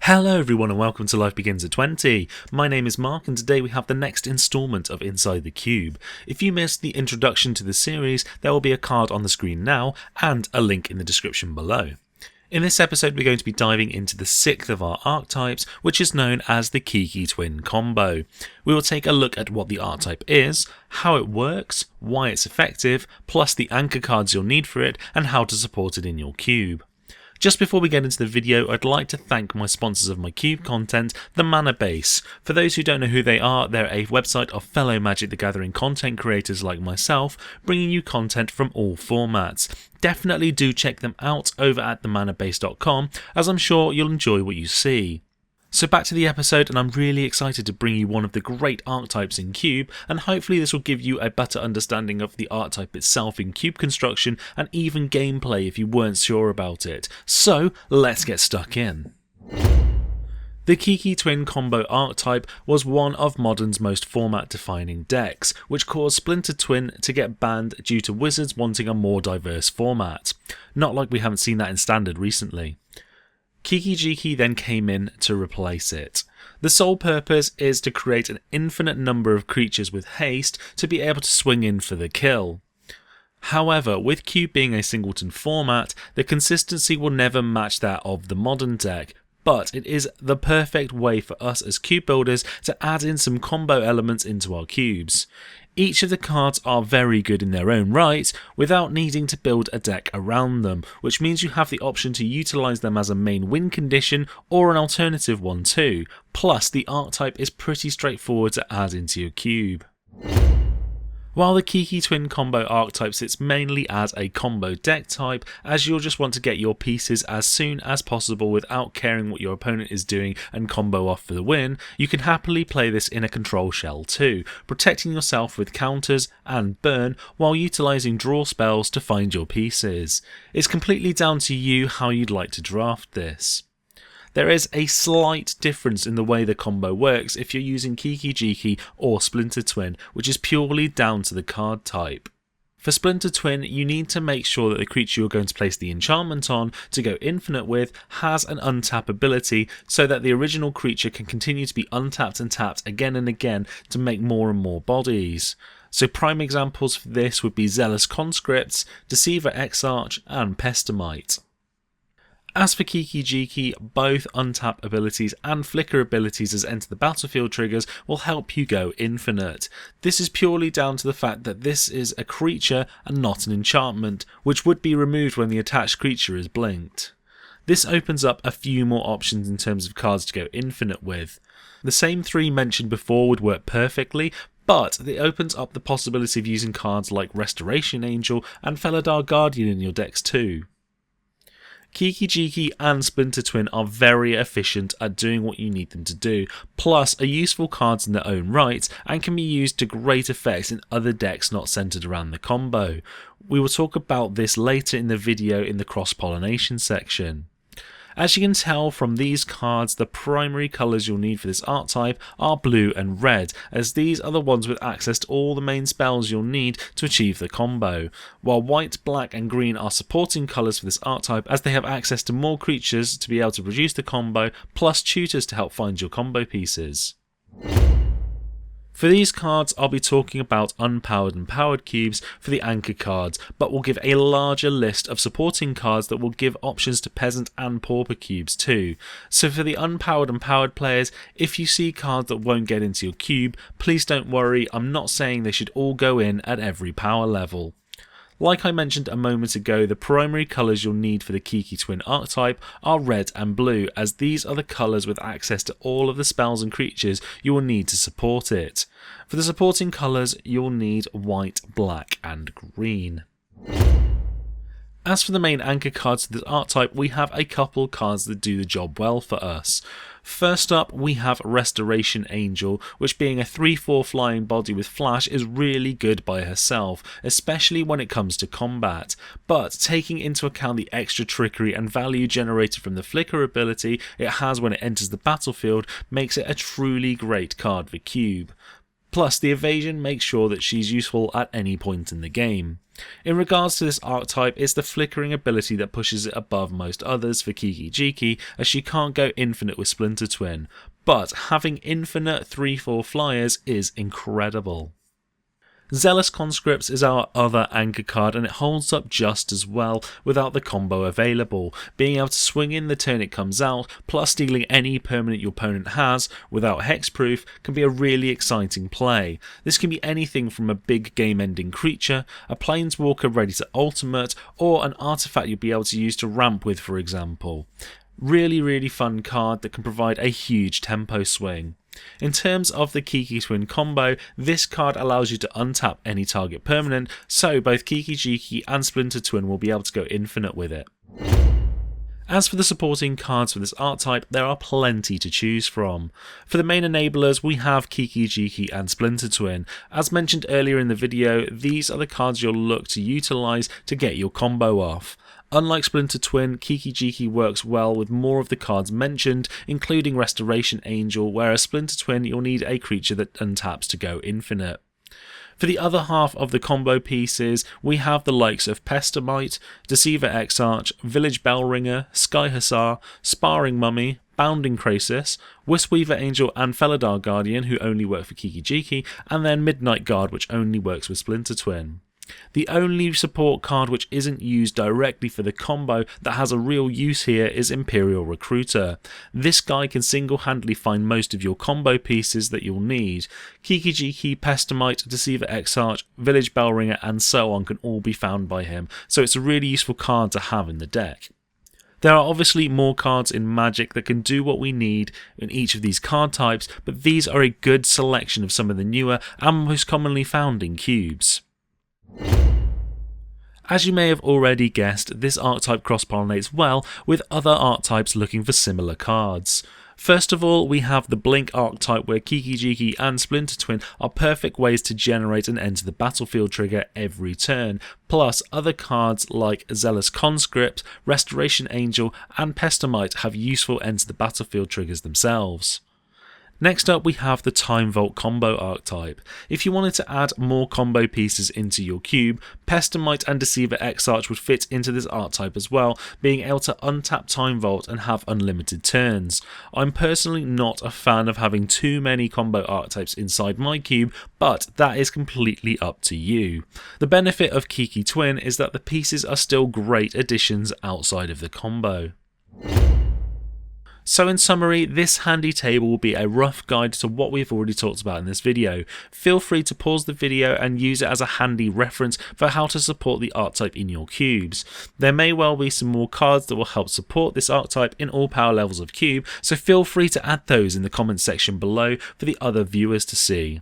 Hello everyone and welcome to Life Begins at 20. My name is Mark and today we have the next instalment of Inside the Cube. If you missed the introduction to the series, there will be a card on the screen now and a link in the description below. In this episode we're going to be diving into the sixth of our archetypes, which is known as the Kiki Twin Combo. We will take a look at what the archetype is, how it works, why it's effective, plus the anchor cards you'll need for it and how to support it in your cube. Just before we get into the video, I'd like to thank my sponsors of my cube content, the Mana Base. For those who don't know who they are, they're a website of fellow Magic the Gathering content creators like myself, bringing you content from all formats. Definitely do check them out over at themanabase.com, as I'm sure you'll enjoy what you see. So back to the episode, and I'm really excited to bring you one of the great archetypes in Cube, and hopefully this will give you a better understanding of the archetype itself in Cube construction and even gameplay if you weren't sure about it. So let's get stuck in. The Kiki Twin Combo Archetype was one of Modern's most format-defining decks, which caused Splinter Twin to get banned due to Wizards wanting a more diverse format. Not like we haven't seen that in Standard recently. Kiki then came in to replace it. The sole purpose is to create an infinite number of creatures with haste to be able to swing in for the kill. However, with Cube being a singleton format, the consistency will never match that of the Modern deck, but it is the perfect way for us as cube builders to add in some combo elements into our cubes. Each of the cards are very good in their own right, without needing to build a deck around them, which means you have the option to utilise them as a main win condition or an alternative one too. Plus, the archetype is pretty straightforward to add into your cube. While the Kiki Twin Combo Archetype sits mainly as a combo deck type, as you'll just want to get your pieces as soon as possible without caring what your opponent is doing and combo off for the win, you can happily play this in a control shell too, protecting yourself with counters and burn while utilising draw spells to find your pieces. It's completely down to you how you'd like to draft this. There is a slight difference in the way the combo works if you're using Kiki or Splinter Twin, which is purely down to the card type. For Splinter Twin, you need to make sure that the creature you're going to place the enchantment on to go infinite with has an untap ability so that the original creature can continue to be untapped and tapped again and again to make more and more bodies. So prime examples for this would be Zealous Conscripts, Deceiver Exarch and Pestamite. As for Kiki, both untap abilities and flicker abilities as enter the battlefield triggers will help you go infinite. This is purely down to the fact that this is a creature and not an enchantment, which would be removed when the attached creature is blinked. This opens up a few more options in terms of cards to go infinite with. The same three mentioned before would work perfectly, but it opens up the possibility of using cards like Restoration Angel and Felidar Guardian in your decks too. Kiki and Splinter Twin are very efficient at doing what you need them to do, plus are useful cards in their own right and can be used to great effects in other decks not centered around the combo. We will talk about this later in the video in the cross-pollination section. As you can tell from these cards, the primary colours you'll need for this archetype are blue and red, as these are the ones with access to all the main spells you'll need to achieve the combo, while white, black and green are supporting colours for this archetype as they have access to more creatures to be able to produce the combo, plus tutors to help find your combo pieces. For these cards, I'll be talking about unpowered and powered cubes for the anchor cards, but we'll give a larger list of supporting cards that will give options to peasant and pauper cubes too. So for the unpowered and powered players, if you see cards that won't get into your cube, please don't worry, I'm not saying they should all go in at every power level. Like I mentioned a moment ago, the primary colours you'll need for the Kiki Twin archetype are red and blue, as these are the colours with access to all of the spells and creatures you will need to support it. For the supporting colours, you'll need white, black and green. As for the main anchor cards to this archetype, we have a couple cards that do the job well for us. First up, we have Restoration Angel, which being a 3/4 flying body with flash is really good by herself, especially when it comes to combat, but taking into account the extra trickery and value generated from the flicker ability it has when it enters the battlefield makes it a truly great card for Cube. Plus, the evasion makes sure that she's useful at any point in the game. In regards to this archetype, it's the flickering ability that pushes it above most others for Kiki, as she can't go infinite with Splinter Twin, but having infinite 3/4 flyers is incredible. Zealous Conscripts is our other anchor card, and it holds up just as well without the combo available. Being able to swing in the turn it comes out, plus stealing any permanent your opponent has without hexproof can be a really exciting play. This can be anything from a big game-ending creature, a planeswalker ready to ultimate, or an artifact you'll be able to use to ramp with, for example. Really fun card that can provide a huge tempo swing. In terms of the Kiki Twin Combo, this card allows you to untap any target permanent, so both Kiki and Splinter Twin will be able to go infinite with it. As for the supporting cards for this archetype, there are plenty to choose from. For the main enablers, we have Kiki and Splinter Twin. As mentioned earlier in the video, these are the cards you'll look to utilise to get your combo off. Unlike Splinter Twin, Kiki works well with more of the cards mentioned, including Restoration Angel, whereas Splinter Twin you'll need a creature that untaps to go infinite. For the other half of the combo pieces, we have the likes of Pestamite, Deceiver Exarch, Village Bellringer, Sky Hussar, Sparring Mummy, Bounding Krasis, Wisweaver Angel and Felidar Guardian, who only work for Kiki, and then Midnight Guard, which only works with Splinter Twin. The only support card which isn't used directly for the combo that has a real use here is Imperial Recruiter. This guy can single-handedly find most of your combo pieces that you'll need. Kiki, Pestamite, Deceiver Exarch, Village Bellringer and so on can all be found by him, so it's a really useful card to have in the deck. There are obviously more cards in Magic that can do what we need in each of these card types, but these are a good selection of some of the newer and most commonly found in cubes. As you may have already guessed, this archetype cross-pollinates well with other archetypes looking for similar cards. First of all, we have the Blink archetype where Kiki and Splinter Twin are perfect ways to generate and enter the battlefield trigger every turn, plus other cards like Zealous Conscript, Restoration Angel and Pestamite have useful enter the battlefield triggers themselves. Next up we have the Time Vault combo archetype. If you wanted to add more combo pieces into your cube, Pestamite and Deceiver Exarch would fit into this archetype as well, being able to untap Time Vault and have unlimited turns. I'm personally not a fan of having too many combo archetypes inside my cube, but that is completely up to you. The benefit of Kiki Twin is that the pieces are still great additions outside of the combo. So in summary, this handy table will be a rough guide to what we've already talked about in this video. Feel free to pause the video and use it as a handy reference for how to support the archetype in your cubes. There may well be some more cards that will help support this archetype in all power levels of cube, so feel free to add those in the comments section below for the other viewers to see.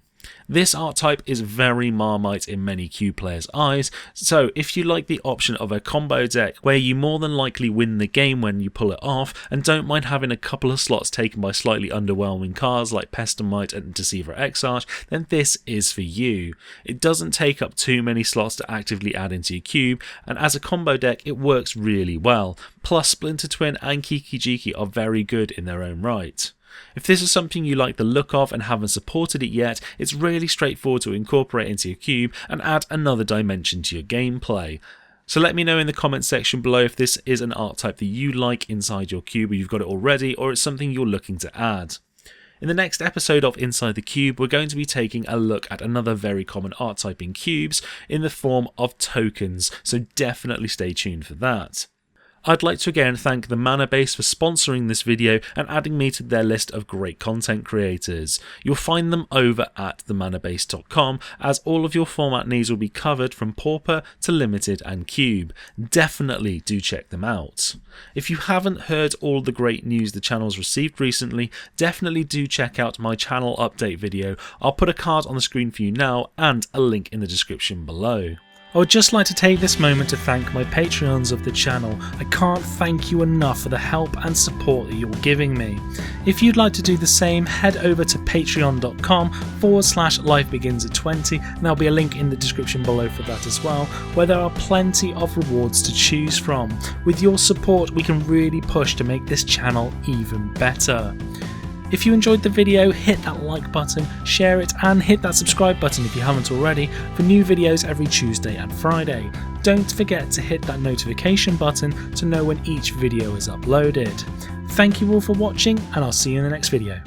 This archetype is very Marmite in many cube players' eyes, so if you like the option of a combo deck where you more than likely win the game when you pull it off and don't mind having a couple of slots taken by slightly underwhelming cards like Pestamite and Deceiver Exarch, then this is for you. It doesn't take up too many slots to actively add into your cube, and as a combo deck it works really well, plus Splinter Twin and Kiki are very good in their own right. If this is something you like the look of and haven't supported it yet, it's really straightforward to incorporate into your cube and add another dimension to your gameplay. So let me know in the comments section below if this is an archetype that you like inside your cube or you've got it already, or it's something you're looking to add. In the next episode of Inside the Cube, we're going to be taking a look at another very common archetype in cubes in the form of tokens, so definitely stay tuned for that. I'd like to again thank the Mana Base for sponsoring this video and adding me to their list of great content creators. You'll find them over at themanabase.com, as all of your format needs will be covered from Pauper to Limited and Cube. Definitely do check them out. If you haven't heard all the great news the channel's received recently, definitely do check out my channel update video. I'll put a card on the screen for you now and a link in the description below. I would just like to take this moment to thank my Patreons of the channel. I can't thank you enough for the help and support that you're giving me. If you'd like to do the same, head over to patreon.com/lifebegins@20 and there'll be a link in the description below for that as well, where there are plenty of rewards to choose from. With your support we can really push to make this channel even better. If you enjoyed the video, hit that like button, share it, and hit that subscribe button if you haven't already for new videos every Tuesday and Friday. Don't forget to hit that notification button to know when each video is uploaded. Thank you all for watching, and I'll see you in the next video.